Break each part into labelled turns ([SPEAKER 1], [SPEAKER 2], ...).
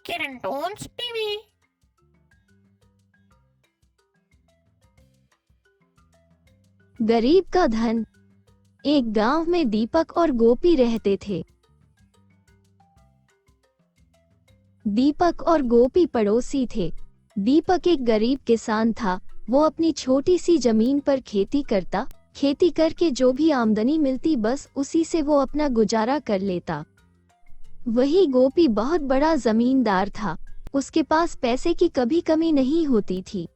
[SPEAKER 1] किरण tones TV.
[SPEAKER 2] गरीब का धन। एक गांव में दीपक और गोपी रहते थे। दीपक और गोपी पड़ोसी थे। दीपक एक गरीब किसान था। वो अपनी छोटी सी जमीन पर खेती करता। खेती करके जो भी आमदनी मिलती बस उसी से वो अपना गुजारा कर लेता। वही गोपी बहुत बड़ा जमींदार था। उसके पास पैसे की कभी कमी नहीं होती थी।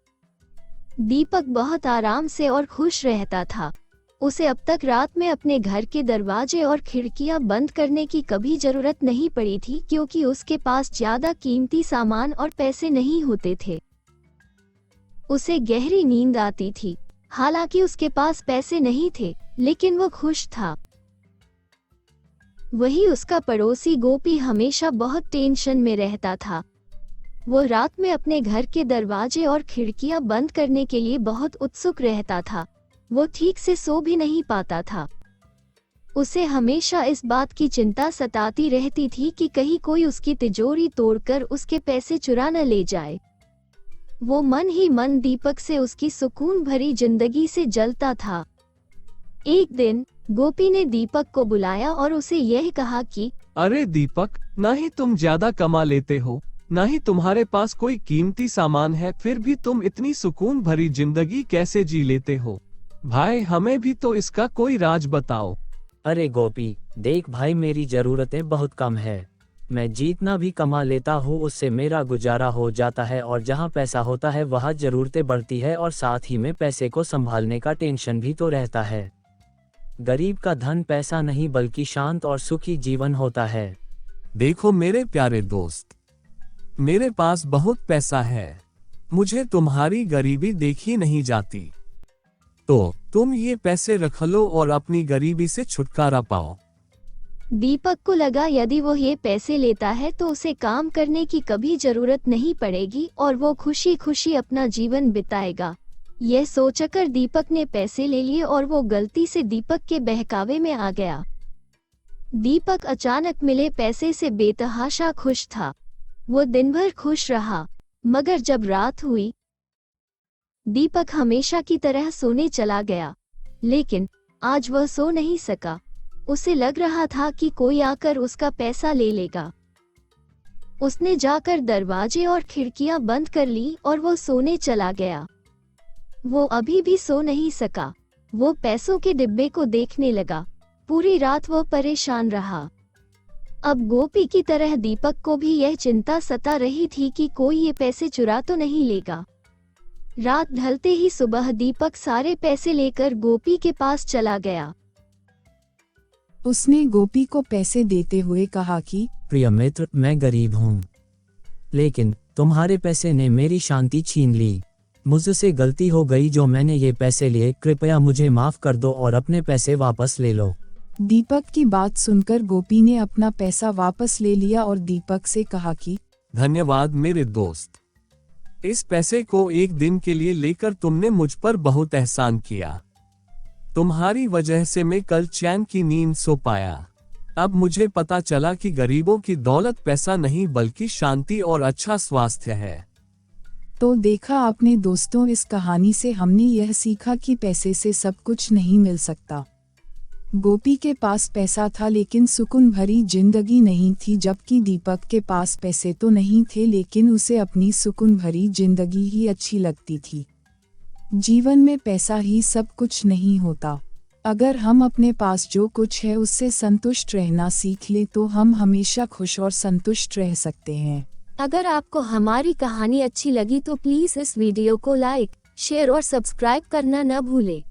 [SPEAKER 2] दीपक बहुत आराम से और खुश रहता था। उसे अब तक रात में अपने घर के दरवाजे और खिड़कियां बंद करने की कभी जरूरत नहीं पड़ी थी, क्योंकि उसके पास ज्यादा कीमती सामान और पैसे नहीं होते थे। उसे गहरी नींद आती थी। हालांकि उसके पास पैसे नहीं थे, लेकिन वो खुश था। वही उसका पड़ोसी गोपी हमेशा बहुत टेंशन में रहता था। वो रात में अपने घर के दरवाजे और खिड़कियां बंद करने के लिए बहुत उत्सुक रहता था। वो ठीक से सो भी नहीं पाता था। उसे हमेशा इस बात की चिंता सताती रहती थी कि कहीं कोई उसकी तिजोरी तोड़कर उसके पैसे चुरा न ले जाए। वो मन ही मन दीपक से उसकी सुकून भरी जिंदगी से जलता था। एक दिन गोपी ने दीपक को बुलाया और उसे यह कहा कि
[SPEAKER 3] अरे दीपक, ना ही तुम ज्यादा कमा लेते हो, ना ही तुम्हारे पास कोई कीमती सामान है, फिर भी तुम इतनी सुकून भरी जिंदगी कैसे जी लेते हो? भाई, हमें भी तो इसका कोई राज बताओ।
[SPEAKER 4] अरे गोपी, देख भाई, मेरी जरूरतें बहुत कम है। मैं जितना भी कमा लेता हूँ उससे मेरा गुजारा हो जाता है, और जहाँ पैसा होता है वहाँ जरूरतें बढ़ती है, और साथ ही में पैसे को संभालने का टेंशन भी तो रहता है। गरीब का धन पैसा नहीं बल्कि शांत और सुखी जीवन होता है।
[SPEAKER 3] देखो मेरे प्यारे दोस्त, मेरे पास बहुत पैसा है, मुझे तुम्हारी गरीबी देखी नहीं जाती। तो तुम ये पैसे रख लो और अपनी गरीबी से छुटकारा पाओ।
[SPEAKER 2] दीपक को लगा यदि वो ये पैसे लेता है तो उसे काम करने की कभी जरूरत नहीं पड़ेगी और वो खुशी खुशी अपना जीवन बिताएगा। यह सोचकर दीपक ने पैसे ले लिए और वो गलती से दीपक के बहकावे में आ गया। दीपक अचानक मिले पैसे से बेतहाशा खुश था। वो दिन भर खुश रहा, मगर जब रात हुई, दीपक हमेशा की तरह सोने चला गया। लेकिन आज वह सो नहीं सका। उसे लग रहा था कि कोई आकर उसका पैसा ले लेगा। उसने जाकर दरवाजे और खिड़कियां बंद कर ली और वो सोने चला गया। वो अभी भी सो नहीं सका। वो पैसों के डिब्बे को देखने लगा। पूरी रात वो परेशान रहा। अब गोपी की तरह दीपक को भी यह चिंता सता रही थी कि कोई ये पैसे चुरा तो नहीं लेगा। रात ढलते ही सुबह दीपक सारे पैसे लेकर गोपी के पास चला गया।
[SPEAKER 5] उसने गोपी को पैसे देते हुए कहा कि
[SPEAKER 4] प्रिय मित्र, मैं गरीब हूँ, लेकिन तुम्हारे पैसे ने मेरी शांति छीन ली। मुझसे गलती हो गई जो मैंने ये पैसे लिए। कृपया मुझे माफ कर दो और अपने पैसे वापस ले लो।
[SPEAKER 5] दीपक की बात सुनकर गोपी ने अपना पैसा वापस ले लिया और दीपक से कहा कि
[SPEAKER 3] धन्यवाद मेरे दोस्त, इस पैसे को एक दिन के लिए लेकर तुमने मुझ पर बहुत एहसान किया। तुम्हारी वजह से मैं कल चैन की नींद सो पाया। अब मुझे पता चला कि गरीबों की दौलत पैसा नहीं बल्कि शांति और अच्छा स्वास्थ्य है।
[SPEAKER 5] तो देखा आपने दोस्तों, इस कहानी से हमने यह सीखा कि पैसे से सब कुछ नहीं मिल सकता। गोपी के पास पैसा था लेकिन सुकून भरी जिंदगी नहीं थी, जबकि दीपक के पास पैसे तो नहीं थे लेकिन उसे अपनी सुकून भरी जिंदगी ही अच्छी लगती थी। जीवन में पैसा ही सब कुछ नहीं होता। अगर हम अपने पास जो कुछ है उससे संतुष्ट रहना सीख लें तो हम हमेशा खुश और संतुष्ट रह सकते हैं।
[SPEAKER 2] अगर आपको हमारी कहानी अच्छी लगी तो प्लीज इस वीडियो को लाइक, शेयर और सब्सक्राइब करना न भूलें।